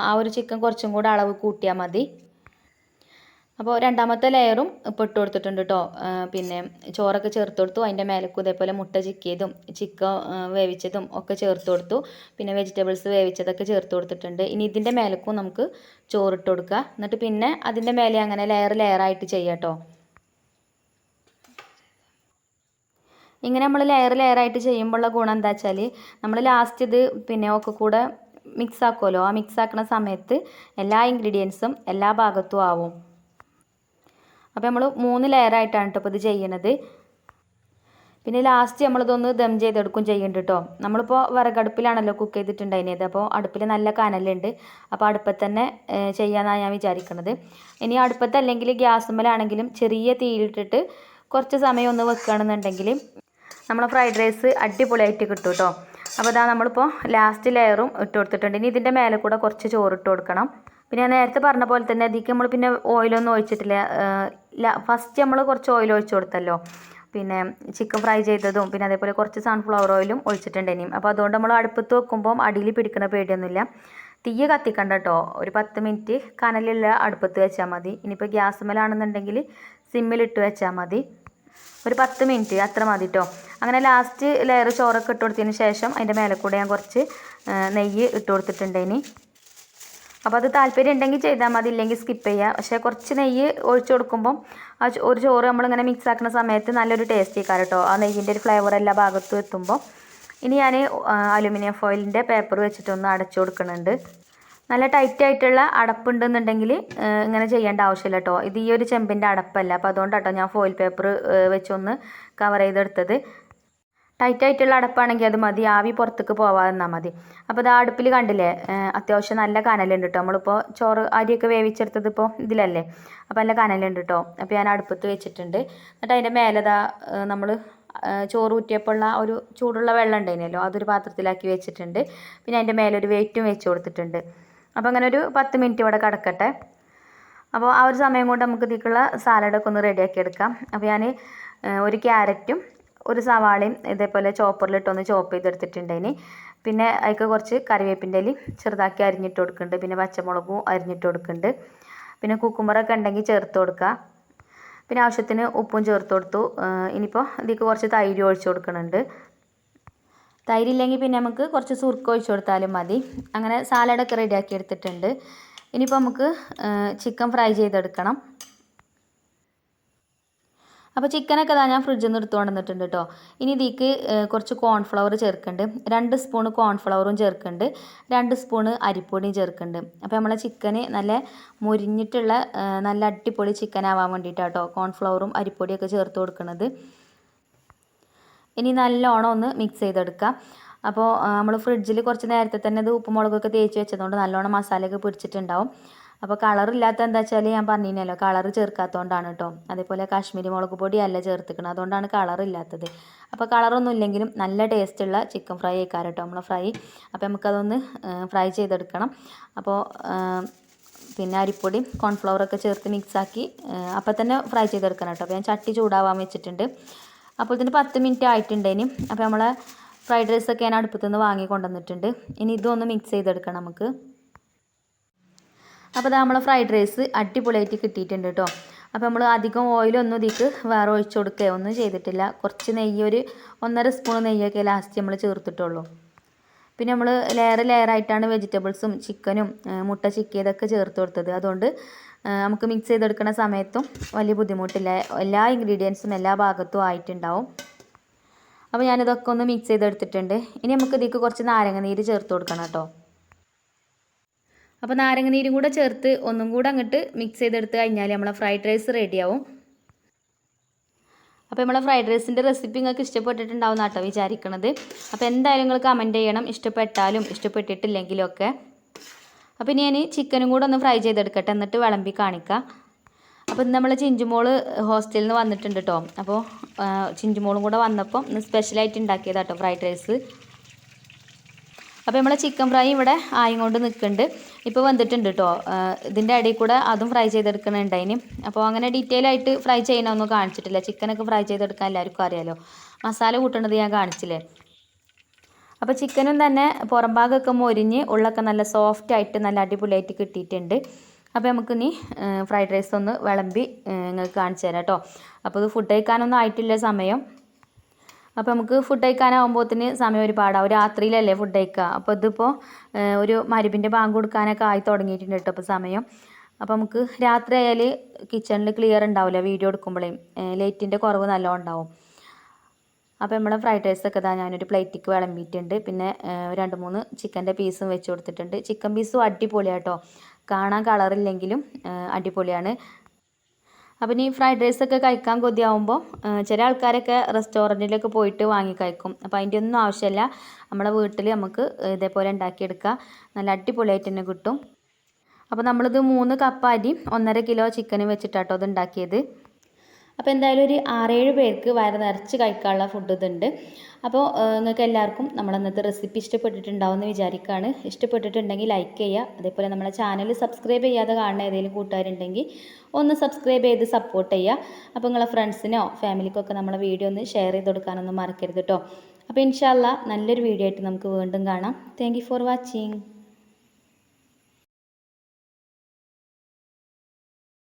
ആ ഒരു ചിക്കൻ കുറച്ചും കൂടെ അളവ് കൂട്ടിയാൽ മതി. അപ്പോൾ രണ്ടാമത്തെ ലെയറും ഇപ്പോൾ ഇട്ട് കൊടുത്തിട്ടുണ്ട് കേട്ടോ. പിന്നെ ചോറൊക്കെ ചേർത്ത് കൊടുത്തു. അതിൻ്റെ മേലേക്കും ഇതേപോലെ മുട്ട ചിക്കിയതും ചിക്കൻ വേവിച്ചതും ഒക്കെ ചേർത്ത് കൊടുത്തു. പിന്നെ വെജിറ്റബിൾസ് വേവിച്ചതൊക്കെ ചേർത്ത് കൊടുത്തിട്ടുണ്ട്. ഇനി ഇതിൻ്റെ മേലേക്കും നമുക്ക് ചോറിട്ട് കൊടുക്കുക. എന്നിട്ട് പിന്നെ അതിൻ്റെ മേലെ അങ്ങനെ ലെയറായിട്ട് ചെയ്യാം കേട്ടോ. ഇങ്ങനെ നമ്മൾ ലെയറായിട്ട് ചെയ്യുമ്പോഴുള്ള ഗുണം എന്താ വെച്ചാൽ നമ്മൾ ലാസ്റ്റ് ഇത് പിന്നെ ഒക്കെ കൂടെ മിക്സ് ആക്കുമല്ലോ. ആ മിക്സ് ആക്കുന്ന സമയത്ത് എല്ലാ ഇൻഗ്രീഡിയൻസും എല്ലാ ഭാഗത്തും ആവും. അപ്പോൾ നമ്മൾ 3 ലെയറായിട്ടാണ് കേട്ടോ ഇപ്പോൾ ഇത് ചെയ്യണത്. പിന്നെ ലാസ്റ്റ് നമ്മളിതൊന്ന് ദം ചെയ്തെടുക്കും ചെയ്യുന്നുണ്ട് കേട്ടോ. നമ്മളിപ്പോൾ വിറകടുപ്പിലാണല്ലോ കുക്ക് ചെയ്തിട്ടുണ്ടായിരുന്നത്. അപ്പോൾ അടുപ്പിൽ നല്ല കനലുണ്ട്. അപ്പോൾ അടുപ്പത്ത് തന്നെ ചെയ്യാമെന്നാണ് ഞാൻ വിചാരിക്കുന്നത്. ഇനി അടുപ്പത്തല്ലെങ്കിൽ ഗ്യാസുമ്മലാണെങ്കിലും ചെറിയ തീയിലിട്ടിട്ട് കുറച്ച് സമയം ഒന്ന് വെക്കുകയാണെന്നുണ്ടെങ്കിൽ നമ്മളെ ഫ്രൈഡ് റൈസ് അടിപൊളിയായിട്ട് കിട്ടും കേട്ടോ. അപ്പോൾ ഇതാ നമ്മളിപ്പോൾ ലാസ്റ്റ് ലെയറും ഇട്ട് കൊടുത്തിട്ടുണ്ട്. ഇനി ഇതിൻ്റെ മേലെ കൂടെ കുറച്ച് ചോറ് ഇട്ട് കൊടുക്കണം. പിന്നെ ഞാൻ നേരത്തെ പറഞ്ഞ പോലെ തന്നെ അതിലേക്ക് നമ്മൾ പിന്നെ ഓയിലൊന്നും ഒഴിച്ചിട്ടില്ല. ഫസ്റ്റ് നമ്മൾ കുറച്ച് ഓയിൽ ഒഴിച്ച് കൊടുത്തല്ലോ. പിന്നെ ചിക്കൻ ഫ്രൈ ചെയ്തതും പിന്നെ അതേപോലെ കുറച്ച് സൺഫ്ലവർ ഓയിലും ഒഴിച്ചിട്ടുണ്ട് ഇനിയും. അപ്പോൾ അതുകൊണ്ട് നമ്മൾ അടുപ്പത്ത് വെക്കുമ്പോൾ അടിയിൽ പിടിക്കണ പേടിയൊന്നുമില്ല. തീ കത്തിക്കണ്ട കേട്ടോ. ഒരു 10 മിനിറ്റ് കനലുള്ള അടുപ്പത്ത് വെച്ചാൽ മതി. ഇനിയിപ്പോൾ ഗ്യാസുമ്മലാണെന്നുണ്ടെങ്കിൽ സിമ്മിലിട്ട് വെച്ചാൽ മതി. ഒരു 10 മിനിറ്റ് അത്ര മതി കേട്ടോ. അങ്ങനെ ലാസ്റ്റ് ലെയർ ചോറൊക്കെ ഇട്ട് കൊടുത്തതിന് ശേഷം അതിൻ്റെ മേലെ കൂടെ ഞാൻ കുറച്ച് നെയ്യ് ഇട്ട് കൊടുത്തിട്ടുണ്ട് ഇനി. അപ്പോൾ അത് താല്പര്യം ഉണ്ടെങ്കിൽ ചെയ്താൽ മതി, ഇല്ലെങ്കിൽ സ്കിപ്പ് ചെയ്യുക. പക്ഷേ കുറച്ച് നെയ്യ് ഒഴിച്ച് കൊടുക്കുമ്പം ആ ഒരു ചോറ് നമ്മളിങ്ങനെ മിക്സ് ആക്കുന്ന സമയത്ത് നല്ലൊരു ടേസ്റ്റ് ആയിക്കാരം കേട്ടോ. ആ നെയ്യിൻ്റെ ഒരു ഫ്ലേവർ എല്ലാ ഭാഗത്തും എത്തുമ്പോൾ. ഇനി ഞാൻ അലുമിനിയം ഫോയിലിൻ്റെ പേപ്പർ വെച്ചിട്ടൊന്ന് അടച്ചു കൊടുക്കുന്നുണ്ട്. നല്ല ടൈറ്റായിട്ടുള്ള അടപ്പുണ്ടെന്നുണ്ടെങ്കിൽ ഇങ്ങനെ ചെയ്യേണ്ട ആവശ്യമില്ല കേട്ടോ. ഇത് ഈ ഒരു ചെമ്പിൻ്റെ അടപ്പല്ല. അപ്പോൾ അതുകൊണ്ടാട്ടോ ഞാൻ ഫോയിൽ പേപ്പർ വെച്ചൊന്ന് കവർ ചെയ്തെടുത്തത്. ടൈറ്റായിട്ടുള്ള അടപ്പാണെങ്കിൽ അത് മതി, ആവി പുറത്തേക്ക് പോവാതെ നിന്നാൽ മതി. അപ്പോൾ ഇത് അടുപ്പിൽ കണ്ടില്ലേ, അത്യാവശ്യം നല്ല കനലുണ്ട് കേട്ടോ. നമ്മളിപ്പോൾ ചോറ് അരിയൊക്കെ വേവിച്ചെടുത്തത് ഇപ്പോൾ ഇതിലല്ലേ, അപ്പോൾ നല്ല കനലുണ്ട് കേട്ടോ. അപ്പോൾ ഞാൻ അടുപ്പത്ത് വെച്ചിട്ടുണ്ട്. എന്നിട്ട് അതിൻ്റെ മേലെതാ നമ്മൾ ചോറ് ഊറ്റിയപ്പോഴുള്ള ഒരു ചൂടുള്ള വെള്ളം ഉണ്ടായിരുന്നല്ലോ, അതൊരു പാത്രത്തിലാക്കി വെച്ചിട്ടുണ്ട്. പിന്നെ അതിൻ്റെ മേലെ ഒരു വെയിറ്റും വെച്ച് കൊടുത്തിട്ടുണ്ട്. അപ്പോൾ അങ്ങനെ ഒരു 10 മിനിറ്റ് ഇവിടെ കിടക്കട്ടെ. അപ്പോൾ ആ ഒരു സമയം കൊണ്ട് നമുക്ക് ഇതിലേക്കുള്ള സാലഡൊക്കെ ഒന്ന് റെഡിയാക്കി എടുക്കാം. അപ്പോൾ ഞാൻ ഒരു ക്യാരറ്റും ഒരു സവാളയും ഇതേപോലെ ചോപ്പറിലിട്ടൊന്ന് ചോപ്പ് ചെയ്തെടുത്തിട്ടുണ്ടേന്. പിന്നെ അതിലേക്ക് കുറച്ച് കറിവേപ്പിൻ്റെ ഇല ചെറുതാക്കി അരിഞ്ഞിട്ട് കൊടുക്കുന്നുണ്ട്. പിന്നെ പച്ചമുളകും അരിഞ്ഞിട്ട് കൊടുക്കുന്നുണ്ട്. പിന്നെ കുക്കുമ്പറൊക്കെ ഉണ്ടെങ്കിൽ ചേർത്ത് കൊടുക്കുക. പിന്നെ ആവശ്യത്തിന് ഉപ്പും ചേർത്ത് കൊടുത്തു. ഇനിയിപ്പോൾ ഇതിലേക്ക് കുറച്ച് തൈര് ഒഴിച്ച് കൊടുക്കുന്നുണ്ട്. തൈരില്ലെങ്കിൽ പിന്നെ നമുക്ക് കുറച്ച് സുർക്ക ഒഴിച്ച് കൊടുത്താലും മതി. അങ്ങനെ സാലഡൊക്കെ റെഡിയാക്കി എടുത്തിട്ടുണ്ട്. ഇനിയിപ്പോൾ നമുക്ക് ചിക്കൻ ഫ്രൈ ചെയ്തെടുക്കണം. അപ്പോൾ ചിക്കനൊക്കെ ഞാൻ ഫ്രിഡ്ജിൽ നിന്ന് എടുത്തു കൊണ്ടുവന്നിട്ടുണ്ട് കേട്ടോ. ഇനി ഇതിലേക്ക് കുറച്ച് കോൺഫ്ലവർ ചേർക്കുന്നുണ്ട്. 2 സ്പൂൺ കോൺഫ്ലവറും ചേർക്കുന്നുണ്ട്. 2 സ്പൂൺ അരിപ്പൊടിയും ചേർക്കുന്നുണ്ട്. അപ്പോൾ നമ്മളെ ചിക്കന് നല്ല മുരിഞ്ഞിട്ടുള്ള നല്ല അടിപൊളി ചിക്കൻ ആവാൻ വേണ്ടിയിട്ടാണ് കേട്ടോ കോൺഫ്ലവറും അരിപ്പൊടിയൊക്കെ ചേർത്ത് കൊടുക്കുന്നത്. ഇനി നല്ലോണം ഒന്ന് മിക്സ് ചെയ്തെടുക്കാം. അപ്പോൾ നമ്മൾ ഫ്രിഡ്ജിൽ കുറച്ച് നേരത്തെ തന്നെ ഇത് ഉപ്പും മുളകൊക്കെ തേച്ച് വെച്ചതുകൊണ്ട് നല്ലോണം മസാലയൊക്കെ പിടിച്ചിട്ടുണ്ടാവും. അപ്പോൾ കളറില്ലാത്ത എന്താ വെച്ചാൽ ഞാൻ പറഞ്ഞില്ലല്ലോ, കളറ് ചേർക്കാത്തതുകൊണ്ടാണ് കേട്ടോ. അതേപോലെ കാശ്മീരി മുളക് പൊടിയല്ല ചേർത്തിക്കണം, അതുകൊണ്ടാണ് കളറില്ലാത്തത്. അപ്പോൾ കളറൊന്നും ഇല്ലെങ്കിലും നല്ല ടേസ്റ്റുള്ള ചിക്കൻ ഫ്രൈ ആയിക്കാരം കേട്ടോ നമ്മളെ ഫ്രൈ. അപ്പോൾ നമുക്കതൊന്ന് ഫ്രൈ ചെയ്തെടുക്കണം. അപ്പോൾ പിന്നെ അരിപ്പൊടി കോൺഫ്ലവറൊക്കെ ചേർത്ത് മിക്സാക്കി അപ്പോൾ തന്നെ ഫ്രൈ ചെയ്തെടുക്കണം കേട്ടോ. അപ്പോൾ ഞാൻ ചട്ടി ചൂടാവാൻ വെച്ചിട്ടുണ്ട്. അപ്പോൾ ഇതിന് 10 മിനിറ്റ് ആയിട്ടുണ്ടേന്. അപ്പോൾ നമ്മളെ ഫ്രൈഡ് റൈസൊക്കെ ഞാൻ അടുപ്പത്തു നിന്ന് വാങ്ങി കൊണ്ടുവന്നിട്ടുണ്ട്. ഇനി ഇതൊന്ന് മിക്സ് ചെയ്തെടുക്കണം നമുക്ക്. അപ്പോൾ ഇത് നമ്മളെ ഫ്രൈഡ് റൈസ് അടിപൊളിയായിട്ട് കിട്ടിയിട്ടുണ്ട് കേട്ടോ. അപ്പോൾ നമ്മൾ അധികം ഓയിലൊന്നും ഇതിലേക്ക് വേറെ ഒഴിച്ച് കൊടുക്കുകയോ ഒന്നും ചെയ്തിട്ടില്ല. കുറച്ച് നെയ്യ്, ഒരു 1.5 സ്പൂൺ നെയ്യൊക്കെ ലാസ്റ്റ് നമ്മൾ ചേർത്തിട്ടുള്ളൂ. പിന്നെ നമ്മൾ ലെയറായിട്ടാണ് വെജിറ്റബിൾസും ചിക്കനും മുട്ട ചിക്കിയതൊക്കെ ചേർത്ത് കൊടുത്തത്. അതുകൊണ്ട് നമുക്ക് മിക്സ് ചെയ്തെടുക്കുന്ന സമയത്തും വലിയ ബുദ്ധിമുട്ടില്ല. എല്ലാ ഇൻഗ്രീഡിയൻസും എല്ലാ ഭാഗത്തും ആയിട്ടുണ്ടാവും. അപ്പോൾ ഞാനിതൊക്കെ ഒന്ന് മിക്സ് ചെയ്തെടുത്തിട്ടുണ്ട്. ഇനി നമുക്ക് ഇതിലേക്ക് കുറച്ച് നാരങ്ങ നീര് ചേർത്ത് കൊടുക്കണം കേട്ടോ. അപ്പോൾ നാരങ്ങ നീരും കൂടെ ചേർത്ത് ഒന്നും കൂടെ അങ്ങോട്ട് മിക്സ് ചെയ്തെടുത്ത് കഴിഞ്ഞാൽ നമ്മളെ ഫ്രൈഡ് റൈസ് റെഡിയാവും. അപ്പോൾ നമ്മളെ ഫ്രൈഡ് റൈസിൻ്റെ റെസിപ്പി നിങ്ങൾക്ക് ഇഷ്ടപ്പെട്ടിട്ടുണ്ടാവും കേട്ടോ വിചാരിക്കണത്. അപ്പോൾ എന്തായാലും നിങ്ങൾ കമൻറ്റ് ചെയ്യണം, ഇഷ്ടപ്പെട്ടാലും ഇഷ്ടപ്പെട്ടിട്ടില്ലെങ്കിലും ഒക്കെ. അപ്പോൾ ഇനി ഞാൻ ചിക്കനും കൂടെ ഒന്ന് ഫ്രൈ ചെയ്തെടുക്കട്ടെ, എന്നിട്ട് വിളമ്പി കാണിക്കാം. അപ്പോൾ ഇന്ന് നമ്മൾ ചിഞ്ചുമോൾ ഹോസ്റ്റലിൽ നിന്ന് വന്നിട്ടുണ്ട് കേട്ടോ. അപ്പോൾ ചിഞ്ചുമോളും കൂടെ വന്നപ്പോൾ ഇന്ന് സ്പെഷ്യലായിട്ട് ഉണ്ടാക്കിയതാണ് കേട്ടോ ഫ്രൈഡ് റൈസ്. അപ്പോൾ നമ്മളെ ചിക്കൻ ഫ്രൈ ഇവിടെ ആയും കൊണ്ട് നിൽക്കുന്നുണ്ട്. ഇപ്പോൾ വന്നിട്ടുണ്ട് കേട്ടോ. ഇതിൻ്റെ ഇടയിൽ കൂടെ അതും ഫ്രൈ ചെയ്തെടുക്കണുണ്ടായിന്. അപ്പോൾ അങ്ങനെ ഡീറ്റെയിൽ ആയിട്ട് ഫ്രൈ ചെയ്യണമൊന്നും കാണിച്ചിട്ടില്ല. ചിക്കനൊക്കെ ഫ്രൈ ചെയ്തെടുക്കാൻ എല്ലാവർക്കും അറിയാമല്ലോ. മസാല കൂട്ടണത് ഞാൻ കാണിച്ചില്ലേ. അപ്പോൾ ചിക്കനും തന്നെ പുറം ഭാഗമൊക്കെ മൊരിഞ്ഞ് ഉള്ളൊക്കെ നല്ല സോഫ്റ്റായിട്ട് നല്ല അടിപൊളിയായിട്ട് കിട്ടിയിട്ടുണ്ട്. അപ്പോൾ നമുക്കിനി ഫ്രൈഡ് റൈസ് ഒന്ന് വിളമ്പി നിങ്ങൾക്ക് കാണിച്ചു തരാം കേട്ടോ. അപ്പോൾ ഇത് ഫുഡ് കഴിക്കാനൊന്നും ആയിട്ടില്ല സമയം. അപ്പോൾ നമുക്ക് ഫുഡ് കഴിക്കാനാകുമ്പോഴത്തേന് സമയം ഒരുപാടാവും. രാത്രിയിലല്ലേ ഫുഡ് കഴിക്കുക. അപ്പോൾ ഇതിപ്പോൾ ഒരു മഗ്‌രിബിൻ്റെ ബാങ്ക് കൊടുക്കാനൊക്കെ ആയി തുടങ്ങിയിട്ടുണ്ട് കേട്ടോ ഇപ്പോൾ സമയം. അപ്പോൾ നമുക്ക് രാത്രി ആയാൽ കിച്ചണിൽ ക്ലിയർ ഉണ്ടാവില്ല വീഡിയോ എടുക്കുമ്പോഴേ, ലൈറ്റിൻ്റെ കുറവ് നല്ലോണം ഉണ്ടാവും. അപ്പോൾ നമ്മളെ ഫ്രൈഡ് റൈസൊക്കെ ഇതാ ഞാനൊരു പ്ലേറ്റിക്ക് വിളമ്പിയിട്ടുണ്ട്. പിന്നെ 2-3 ചിക്കൻ്റെ പീസും വെച്ച് കൊടുത്തിട്ടുണ്ട്. ചിക്കൻ പീസും അടിപൊളിയാട്ടോ, കാണാൻ കളറില്ലെങ്കിലും അടിപൊളിയാണ്. അപ്പം ഈ ഫ്രൈഡ് റൈസൊക്കെ കഴിക്കാൻ കൊതിയാവുമ്പോൾ ചില ആൾക്കാരൊക്കെ റെസ്റ്റോറൻറ്റിലൊക്കെ പോയിട്ട് വാങ്ങി കഴിക്കും. അപ്പോൾ അതിൻ്റെ ഒന്നും ആവശ്യമില്ല, നമ്മളെ വീട്ടിൽ നമുക്ക് ഇതേപോലെ ഉണ്ടാക്കിയെടുക്കുക. നല്ല അടിപൊളിയായിട്ട് തന്നെ കിട്ടും. അപ്പോൾ നമ്മളിത് 3 കപ്പ് അരി 1.5 കിലോ ചിക്കനും വെച്ചിട്ടാട്ടോ ഇത് ഉണ്ടാക്കിയത്. അപ്പോൾ എന്തായാലും ഒരു 6-7 പേർക്ക് വയറ് നിറച്ച് കഴിക്കാനുള്ള ഫുഡ് ഇതുണ്ട്. അപ്പോൾ നിങ്ങൾക്ക് എല്ലാവർക്കും നമ്മളെ ഇന്നത്തെ റെസിപ്പി ഇഷ്ടപ്പെട്ടിട്ടുണ്ടാവും എന്ന് വിചാരിക്കുകയാണ്. ഇഷ്ടപ്പെട്ടിട്ടുണ്ടെങ്കിൽ ലൈക്ക് ചെയ്യുക. അതേപോലെ നമ്മളെ ചാനൽ സബ്സ്ക്രൈബ് ചെയ്യാതെ കാണുന്ന ഏതെങ്കിലും കൂട്ടുകാരുണ്ടെങ്കിൽ ഒന്ന് സബ്സ്ക്രൈബ് ചെയ്ത് സപ്പോർട്ട് ചെയ്യുക. അപ്പോൾ നിങ്ങളെ ഫ്രണ്ട്സിനോ ഫാമിലിക്കൊക്കെ നമ്മളെ വീഡിയോ ഒന്ന് ഷെയർ ചെയ്ത് കൊടുക്കാനൊന്നും മറക്കരുത് കേട്ടോ. അപ്പോൾ ഇൻഷാ അല്ലാഹ് നല്ലൊരു വീഡിയോ ആയിട്ട് നമുക്ക് വീണ്ടും കാണാം. Thank you for watching.